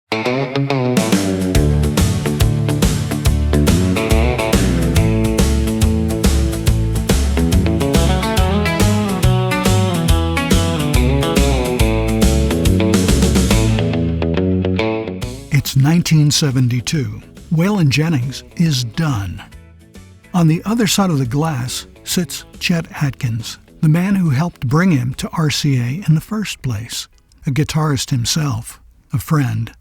It's 1972. Waylon Jennings is done. On the other side of the glass sits Chet Atkins, the man who helped bring him to RCA in the first place, a guitarist himself, a friend.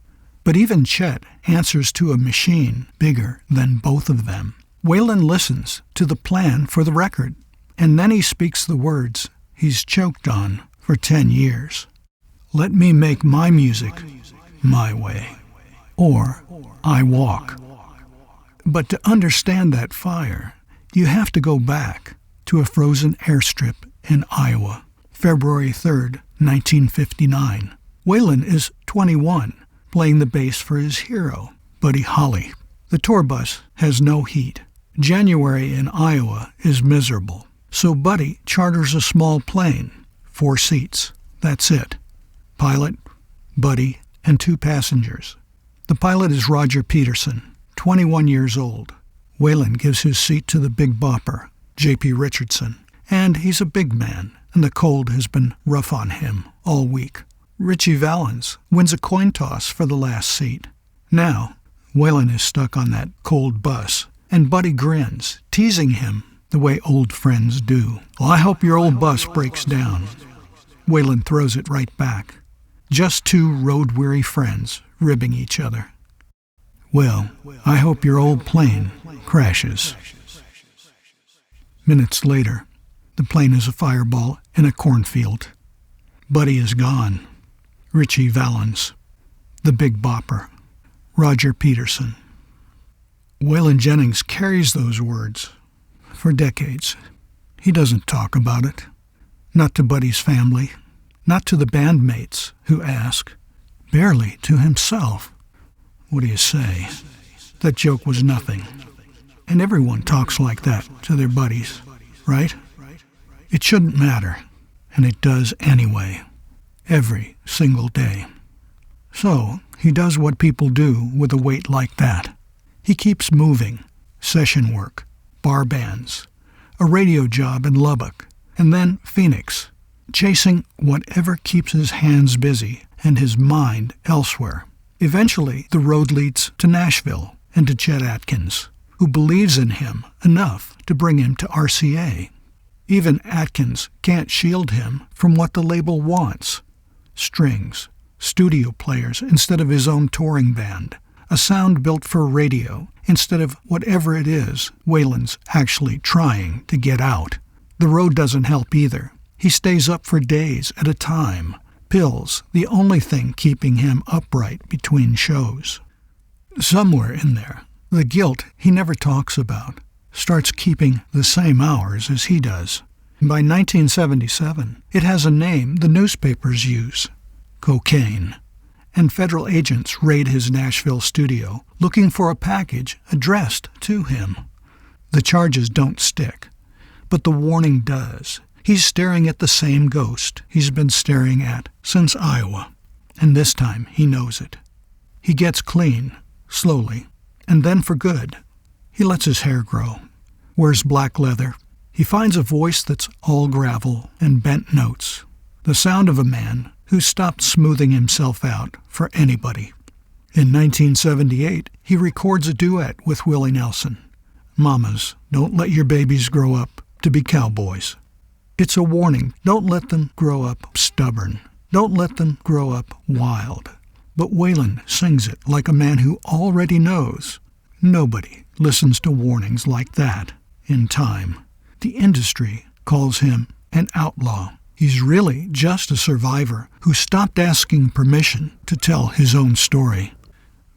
But even Chet answers to a machine bigger than both of them. Waylon listens to the plan for the record, and then he speaks the words he's choked on for 10 years. Let me make my music my way, or I walk. But to understand that fire, you have to go back to a frozen airstrip in Iowa, February 3rd, 1959. Waylon is 21, playing the bass for his hero, Buddy Holly. The tour bus has no heat. January in Iowa is miserable, so Buddy charters a small plane, 4 seats. That's it. Pilot, Buddy, and 2 passengers. The pilot is Roger Peterson, 21 years old. Waylon gives his seat to the big bopper, J.P. Richardson, and he's a big man, and the cold has been rough on him all week. Ritchie Valens wins a coin toss for the last seat. Now, Waylon is stuck on that cold bus, and Buddy grins, teasing him the way old friends do. Well, I hope your old bus breaks down. Waylon throws it right back. Just 2 road-weary friends ribbing each other. Well, I hope your old plane crashes. Minutes later, the plane is a fireball in a cornfield. Buddy is gone. Ritchie Valens, the big bopper, Roger Peterson. Waylon Jennings carries those words for decades. He doesn't talk about it. Not to Buddy's family, not to the bandmates who ask, barely to himself. What do you say? That joke was nothing. And everyone talks like that to their buddies, right? It shouldn't matter, and it does anyway, every single day. So he does what people do with a weight like that. He keeps moving, session work, bar bands, a radio job in Lubbock, and then Phoenix, chasing whatever keeps his hands busy and his mind elsewhere. Eventually, the road leads to Nashville and to Chet Atkins, who believes in him enough to bring him to RCA. Even Atkins can't shield him from what the label wants. Strings, studio players instead of his own touring band, a sound built for radio instead of whatever it is Waylon's actually trying to get out. The road doesn't help either. He stays up for days at a time. Pills, the only thing keeping him upright between shows. Somewhere in there, the guilt he never talks about starts keeping the same hours as he does. By 1977, it has a name the newspapers use, cocaine, and federal agents raid his Nashville studio looking for a package addressed to him. The charges don't stick, but the warning does. He's staring at the same ghost he's been staring at since Iowa, and this time he knows it. He gets clean, slowly, and then for good. He lets his hair grow, wears black leather. He finds a voice that's all gravel and bent notes, the sound of a man who stopped smoothing himself out for anybody. In 1978, he records a duet with Willie Nelson, Mamas, Don't Let Your Babies Grow Up to Be Cowboys. It's a warning. Don't let them grow up stubborn. Don't let them grow up wild. But Waylon sings it like a man who already knows. Nobody listens to warnings like that in time. The industry calls him an outlaw. He's really just a survivor who stopped asking permission to tell his own story.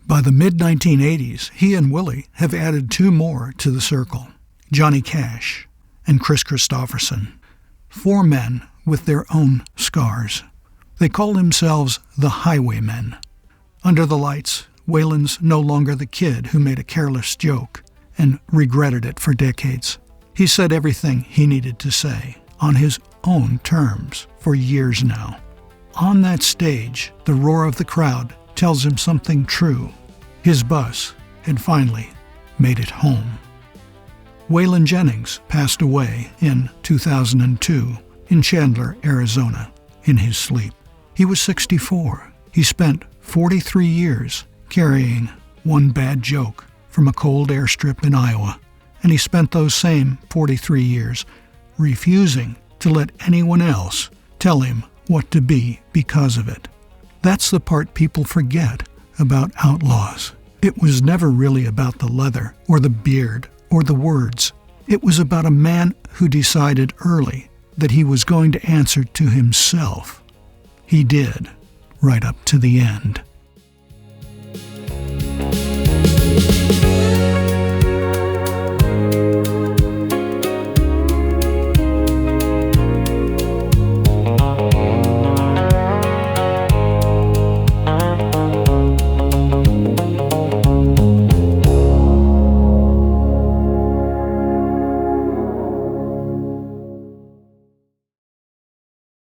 By the mid-1980s, he and Willie have added 2 more to the circle, Johnny Cash and Kristofferson. 4 men with their own scars. They call themselves the Highwaymen. Under the lights, Waylon's no longer the kid who made a careless joke and regretted it for decades. He said everything he needed to say, on his own terms, for years now. On that stage, the roar of the crowd tells him something true. His bus had finally made it home. Waylon Jennings passed away in 2002 in Chandler, Arizona, in his sleep. He was 64. He spent 43 years carrying one bad joke from a cold airstrip in Iowa, and he spent those same 43 years refusing to let anyone else tell him what to be because of it. That's the part people forget about Outlaws. It was never really about the leather or the beard or the words. It was about a man who decided early that he was going to answer to himself. He did, right up to the end.